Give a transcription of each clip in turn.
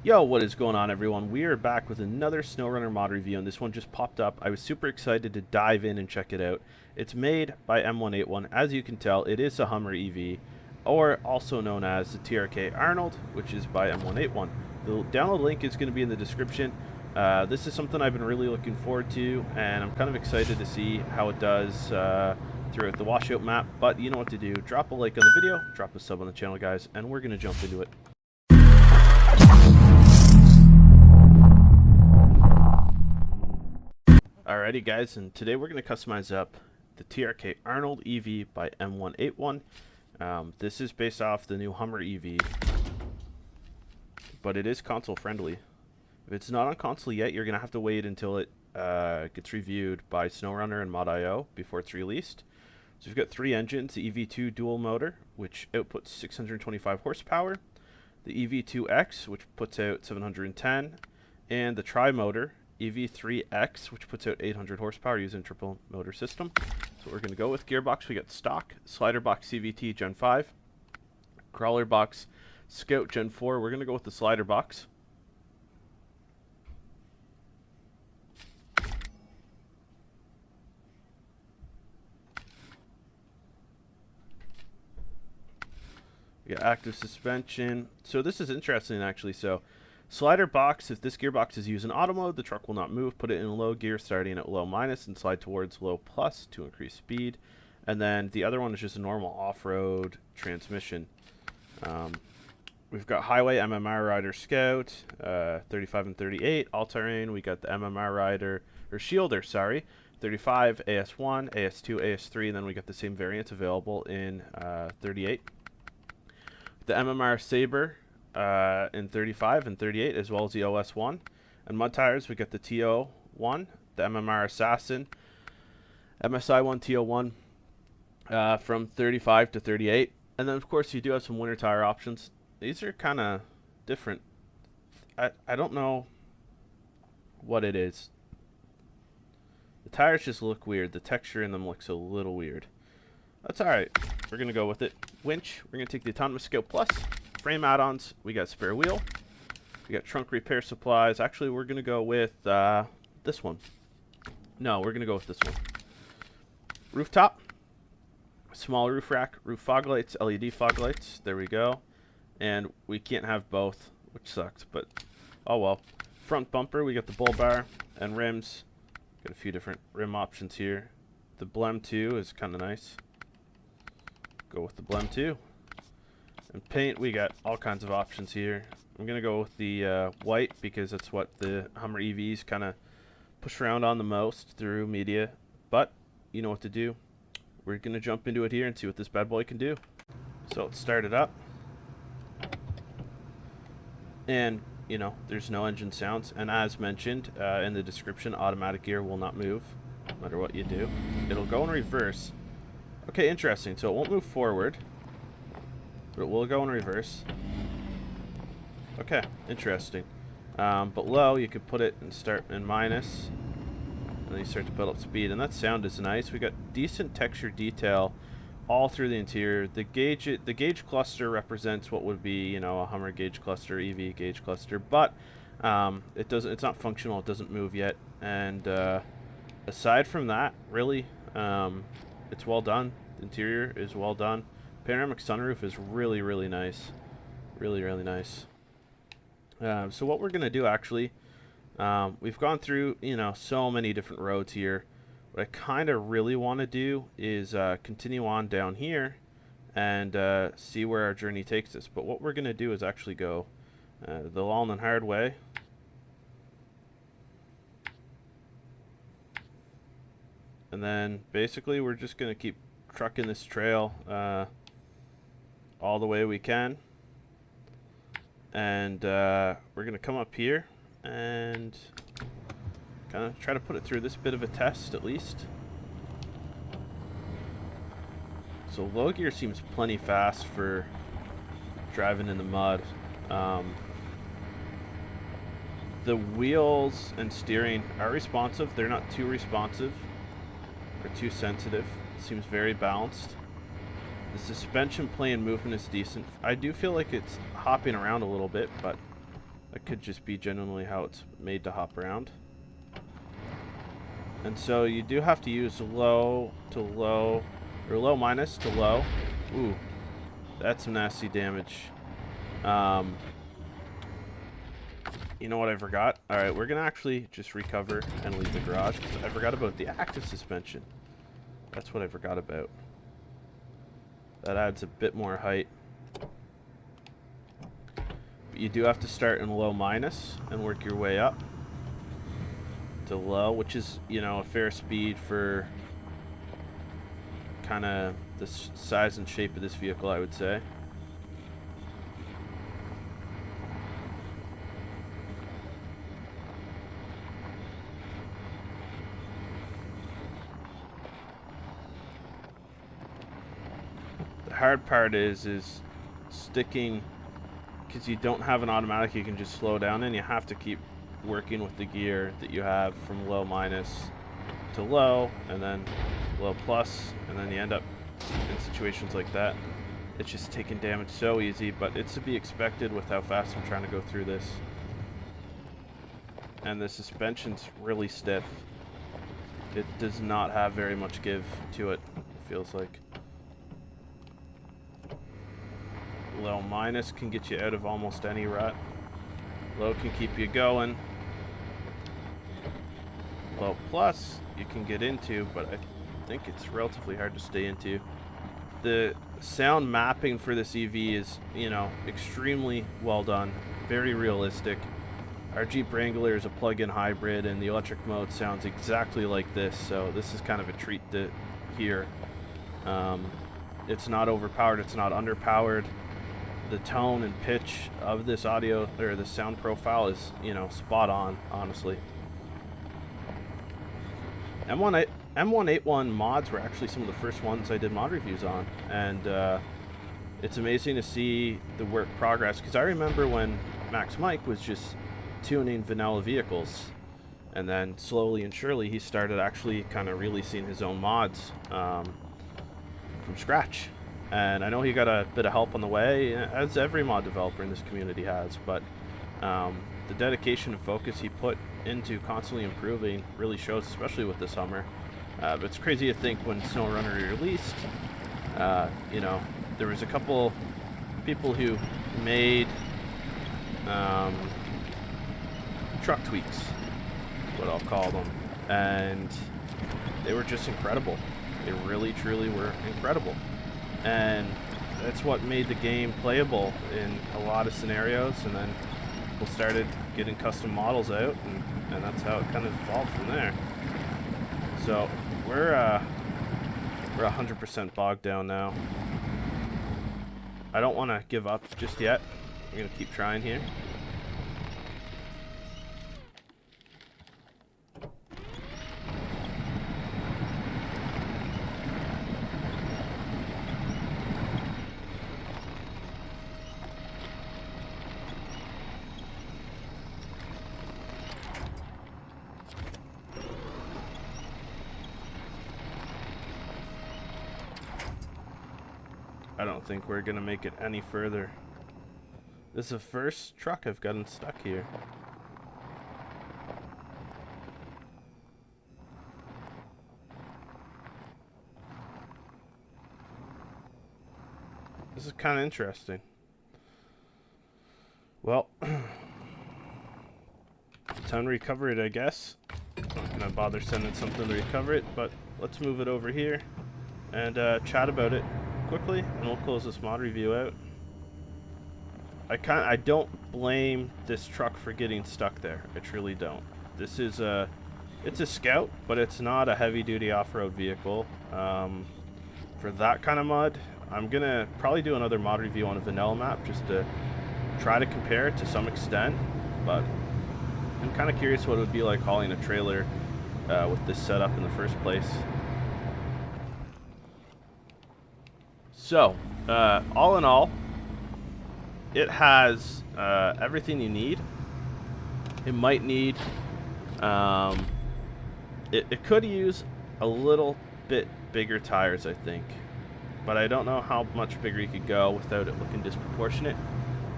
Yo, what is going on, everyone? We are back with another SnowRunner mod review, and this one just popped up. I was super excited to dive in and check it out. It's made by M181. As you can tell, it is a Hummer EV, or also known as the TRK Arnold, which is by M181. The download link is going to be in the description. This is something I've been really looking forward to, and I'm kind of excited to see how it does throughout the washout map. But you know what to do. Drop a like on the video, drop a sub on the channel, guys, and we're going to jump into it. Alrighty guys, and today we're going to customize up the TRK Arnold EV by M181. This is based off the new Hummer EV, but it is console friendly. If it's not on console yet, you're going to have to wait until it gets reviewed by SnowRunner and Mod.io before it's released. So we've got three engines: the EV2 dual motor, which outputs 625 horsepower, the EV2X, which puts out 710, and the tri-motor EV3X, which puts out 800 horsepower using triple motor system. So we're going to go with gearbox. We got stock, slider box CVT Gen 5, crawler box Scout Gen 4. We're going to go with the slider box. We got active suspension. So this is interesting actually. So slider box, if this gearbox is used in auto mode, the truck will not move. Put it in low gear starting at low minus and slide towards low plus to increase speed. And then the other one is just a normal off-road transmission. We've got highway MMR Rider Scout, 35 and 38. All-terrain, we got the MMR Rider, or Shielder, sorry, 35, AS1, AS2, AS3, and then we got the same variants available in 38. The MMR Sabre in 35 and 38, as well as the OS1. And mud tires, we got the TO1, the MMR Assassin, MSI1 TO1 from 35 to 38. And then, of course, you do have some winter tire options. These are kind of different. I don't know what it is. The tires just look weird. The texture in them looks a little weird. That's alright. We're going to go with it. Winch, we're going to take the Autonomous Scout Plus. Frame add-ons, we got spare wheel. We got trunk repair supplies. Actually, we're going to go with this one. No, we're going to go with this one. Rooftop. Small roof rack, roof fog lights, LED fog lights. There we go. And we can't have both, which sucks, but oh well. Front bumper, we got the bull bar and rims. Got a few different rim options here. The Blem 2 is kind of nice. Go with the Blem 2. And paint, we got all kinds of options here. I'm going to go with the white because that's what the Hummer EVs kind of push around on the most through media. But you know what to do. We're going to jump into it here and see what this bad boy can do. So let's start it up. And, you know, there's no engine sounds. And as mentioned in the description, automatic gear will not move no matter what you do. It'll go in reverse. Okay, interesting. So it won't move forward, but it will go in reverse. Okay, interesting. But low, you could put it and start in minus. And then you start to build up speed. And that sound is nice. We got decent texture detail all through the interior. The gauge cluster represents what would be, you know, a Hummer gauge cluster, EV gauge cluster, but it's not functional. It doesn't move yet. And aside from that, really, it's well done. The interior is well done. Panoramic sunroof is really, really nice. Really, really nice. So what we're gonna do actually, we've gone through, you know, so many different roads here. What I kind of really want to do is continue on down here and see where our journey takes us. But what we're going to do is actually go the long and hard way. And then basically we're just going to keep trucking this trail all the way we can. And we're going to come up here and kind of try to put it through this bit of a test at least. So low gear seems plenty fast for driving in the mud. The wheels and steering are responsive. They're not too responsive or too sensitive. It seems very balanced. The suspension play and movement is decent. I do feel like it's hopping around a little bit, but That could just be genuinely how it's made to hop around. And so you do have to use low to low, or low minus to low. Ooh, that's some nasty damage. You know what I forgot? Alright, we're going to actually just recover and leave the garage, because I forgot about the active suspension. That's what I forgot about. That adds a bit more height. But you do have to start in low minus and work your way up to low, which is, you know, a fair speed for kind of the size and shape of this vehicle, I would say. The hard part is sticking, because you don't have an automatic you can just slow down in. You have to keep working with the gear that you have from low minus to low, and then low plus, and then you end up in situations like that. It's just taking damage so easy, but it's to be expected with how fast I'm trying to go through this. And the suspension's really stiff. It does not have very much give to it, feels like. Low minus can get you out of almost any rut. Low can keep you going. Low plus you can get into, but I think it's relatively hard to stay into. The sound mapping for this EV is, you know, extremely well done, very realistic. Our Jeep Wrangler is a plug-in hybrid, and the electric mode sounds exactly like this, so this is kind of a treat to hear. It's not overpowered, it's not underpowered. The tone and pitch of this audio, or the sound profile, is, you know, spot on, honestly. M181 mods were actually some of the first ones I did mod reviews on, and it's amazing to see the work progress, because I remember when MaxMike was just tuning vanilla vehicles, and then slowly and surely he started actually kind of releasing his own mods from scratch. And I know he got a bit of help on the way, as every mod developer in this community has, but the dedication and focus he put into constantly improving really shows, especially with this Hummer. But it's crazy to think when SnowRunner released, you know, there was a couple people who made truck tweaks, what I'll call them, and they were just incredible. They really, truly were incredible. And that's what made the game playable in a lot of scenarios, and then people started getting custom models out, and that's how it kind of evolved from there. So we're 100% bogged down now. I don't want to give up just yet. I'm going to keep trying here. I don't think we're gonna make it any further. This is the first truck I've gotten stuck here. This is kind of interesting. Well, time to recover it, I guess. Not gonna bother sending something to recover it, but let's move it over here and chat about it quickly, and we'll close this mod review out. I don't blame this truck for getting stuck there. I truly don't. This is it's a Scout, but it's not a heavy-duty off-road vehicle. For that kind of mud, I'm gonna probably do another mod review on a vanilla map just to try to compare it to some extent. But I'm kind of curious what it would be like hauling a trailer with this setup in the first place. So, all in all, it has everything you need. It might need, it could use a little bit bigger tires, I think. But I don't know how much bigger you could go without it looking disproportionate.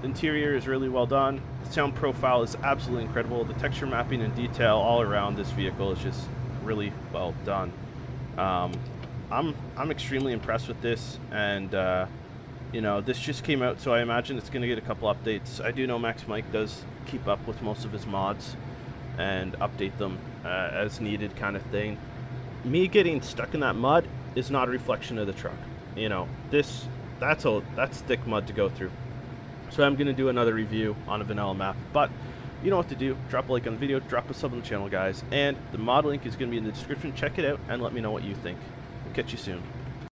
Interior is really well done. The sound profile is absolutely incredible. The texture mapping and detail all around this vehicle is just really well done. I'm extremely impressed with this, and you know, this just came out, so I imagine it's going to get a couple updates. I do know MaxMike does keep up with most of his mods and update them as needed, kind of thing. Me getting stuck in that mud is not a reflection of the truck. You know, that's thick mud to go through. So I'm going to do another review on a vanilla map, but you know what to do. Drop a like on the video, drop a sub on the channel, guys, and the mod link is going to be in the description. Check it out and let me know what you think. We'll catch you soon.